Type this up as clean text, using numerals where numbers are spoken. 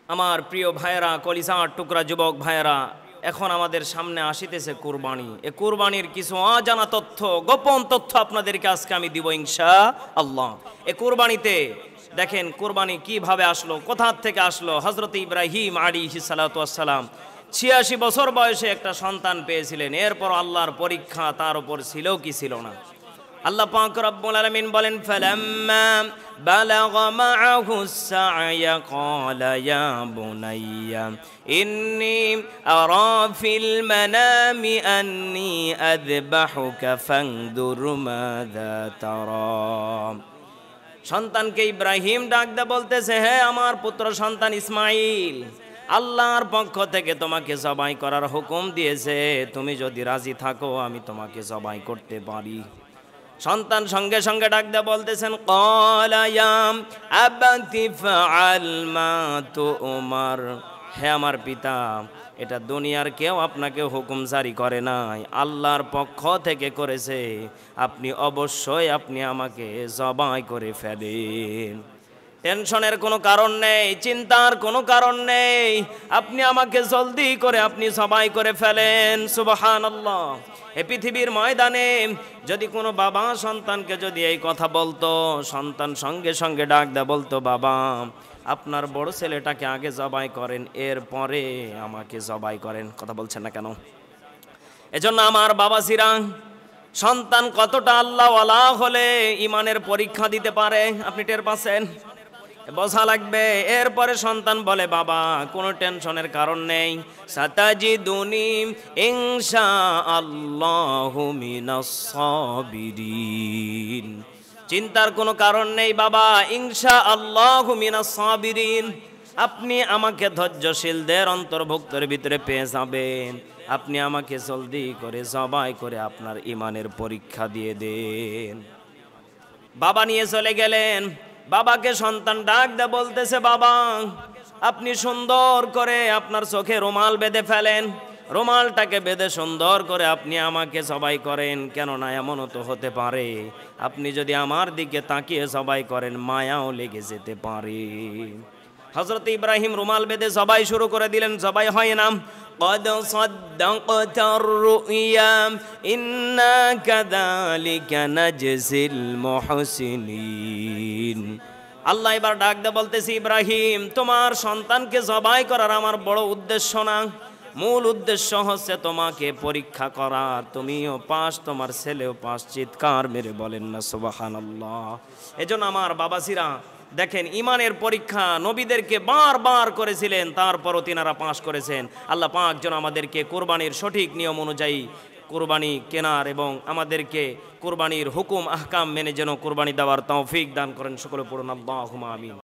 আমার প্রিয় ভাইয়েরা, কলিজার টুকরা যুবক ভাইয়েরা, এখন আমাদের সামনে আসিতেছে কুরবানি। এ কুরবানির কিছু অজানা তথ্য, গোপন তথ্য আপনাদেরকে আজকে আমি দিব ইনশাআল্লাহ। এ কুরবানিতে দেখেন কুরবানি কিভাবে আসলো, কোথা থেকে আসলো। হযরত ইব্রাহিম আলাইহিস সালাতু ওয়াস সালাম ৮৬ বছর বয়সে একটা সন্তান পেয়েছিলেন। এরপর আল্লাহর পরীক্ষা তার উপর ছিল কি ছিল না। আল্লাহ পাক রব্বুল আলামিন বলেন, ফালাম্মা বালাগা মাআহুস সা'য়া ক্বালা ইয়া বুনাইয়া ইন্নী আরা ফিল মানামি আন্নী আযবাহুকা ফানদুর মাযা তারা। সন্তানকে ইব্রাহিম ডাক দিয়ে বলতেছে, হে আমার পুত্র সন্তান ইসমাইল, আল্লাহর পক্ষ থেকে তোমাকে জবাই করার হুকুম দিয়েছে। তুমি যদি রাজি থাকো আমি তোমাকে জবাই করতে পারি। সন্তান সঙ্গে সঙ্গে ডাক দিয়ে বলতেছেন, ক্বালা ইয়া আবাতি ফাআল মা তু'মার। হে আমার পিতা, এটা দুনিয়ার কেউ আপনাকে হুকুম জারি করে নাই, আল্লাহর পক্ষ থেকে করেছে। আপনি অবশ্যই আপনি আমাকে জবাই করে ফেলেন। টেনশনের কোনো কারণ নেই, চিন্তার কোনো কারণ নেই। আপনি আমাকে জলদি করে আপনি জবাই করে ফেলেন। সুবহানাল্লাহ। এ পৃথিবীর ময়দানে যদি কোনো বাবা সন্তানকে যদি এই কথা বলতো, সন্তান সঙ্গে সঙ্গে ডাক দেয়া বলতো, বাবা আপনার বড় ছেলেটাকে আগে জবাই করেন, এরপরে আমাকে জবাই করেন। কথা বলছেন না কেন? এজন্য আমার বাবাজিরা, সন্তান কতটা আল্লাহওয়ালা হলে ইমানের পরীক্ষা দিতে পারে আপনি টের পাচ্ছেন, বোঝা লাগবে। এরপরে সন্তান বলে, বাবা কোনো টেনশনের কারণ নেই, সাতাজিদুনি ইনশাআল্লাহু মিনাস সাবিরিন। চিন্তার কোনো কারণ নেই বাবা, ইনশাআল্লাহু মিনাস সাবিরিন। আপনি আমাকে ধৈর্যশীলদের অন্তর্ভুক্তের ভিতরে পেয়ে যাবেন। আপনি আমাকে জলদি করে জবাই করে আপনার ইমানের পরীক্ষা দিয়ে দেন। বাবা নিয়ে চলে গেলেন। বাবাকে সন্তান ডাক দে বলতেছে, বাবা আপনি সুন্দর করে আপনার চোখে রুমাল বেঁধে ফেলেন, রুমালটাকে বেঁধে সুন্দর করে আপনি আমাকে জবাই করেন। কেননা এমনও তো হতে পারে আপনি যদি আমার দিকে তাকিয়ে জবাই করেন মায়াও লেগে যেতে পারে। হযরত ইব্রাহিম রুমাল বেঁধে জবাই শুরু করে দিলেন। জবাই হয় না। قد صدقت الرؤيا إنا كذلك نجزي المحسنين। আল্লাহ এবার ডাক দিয়ে বলতেছি, ইব্রাহিম তোমার সন্তানকে জবাই করার আমার বড় উদ্দেশ্য না, মূল উদ্দেশ্য হচ্ছে তোমাকে পরীক্ষা করার। তুমিও পাস, তোমার ছেলেও পাস। চিৎকার মেরে বলেন না সুবহানাল্লাহ। এজন্য আমার বাবাজিরা দেখেন, ইমানের পরীক্ষা নবীদেরকে বারবার করেছিলেন, তারপরও তিনারা পাশ করেছেন। আল্লাহ পাক যেন আমাদেরকে কোরবানির সঠিক নিয়ম অনুযায়ী কোরবানি কেনার এবং আমাদেরকে কোরবানির হুকুম আহকাম মেনে যেন কোরবানি দেওয়ার তৌফিক দান করেন। সকলে পড়ুন আল্লাহুম্মা আমিন।